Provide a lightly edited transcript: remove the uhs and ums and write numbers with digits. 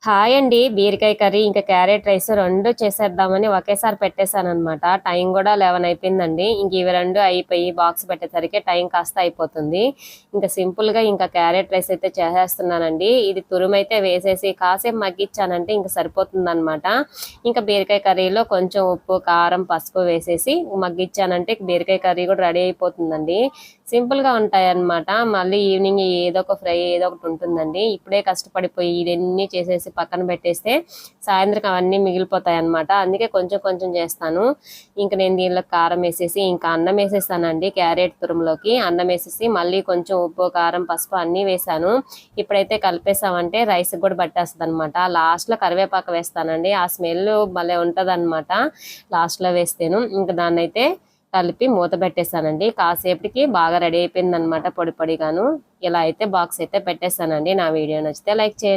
Hi అండి. బీరకాయ curry ఇంకా క్యారెట్ రైస్ 2 చేసేద్దామని ఒకేసారి పెట్టేసాననమాట. టైం గూడా 11 అయిపోయిందండి. ఇంక ఇవి 2 అయిపోయి బాక్స్ పెట్టేసరికి టైం కాస్త అయిపోతుంది. ఇంకా సింపుల్‌గా ఇంకా క్యారెట్ రైస్ అయితే చేసేస్తున్నానండి. ఇది తురుమైతే వేసేసి కాసేపు మగ్గిచ్చానంటే ఇంక సరిపోతుందనమాట. ఇంకా బీరకాయ కర్రీలో కొంచెం ఉప్పు, కారం, పసుపు వేసేసి మగ్గిచ్చానంటే బీరకాయ కర్రీ కూడా రెడీ అయిపోతుందండి. సింపుల్‌గా ఉంటాయన్నమాట. మళ్ళీ ఈవినింగ్ ఏదో ఒక ఫ్రై ఏదో ఒకటి ఉంటుందండి. ఇప్పుడే కష్టపడిపోయి ఇవన్నీ చేసేసి పక్కన పెట్టేస్తే సాయంత్రం అవన్నీ మిగిలిపోతాయన్నమాట. అందుకే కొంచెం కొంచెం చేస్తాను. ఇంక నేను దీనిలో కారం వేసేసి ఇంకా అన్నం వేసేసానండి. క్యారెట్ తురుములోకి అన్నం వేసేసి మళ్ళీ కొంచెం ఉప్పు, కారం, పసుపు అన్నీ వేసాను. ఇప్పుడైతే కలిపేసామంటే రైస్ కూడా పట్టేస్తుంది అనమాట. లాస్ట్లో కరివేపాకు వేస్తానండి. ఆ స్మెల్ భలే ఉంటదన్నమాట లాస్ట్లో వేస్తేను. ఇంక దాన్నైతే కలిపి మూత పెట్టేసానండి. కాసేపటికి బాగా రెడీ అయిపోయిందనమాట పొడి పొడిగాను. ఇలా అయితే బాక్స్ అయితే పెట్టేసానండి. నా వీడియో నచ్చితే లైక్ చేయండి.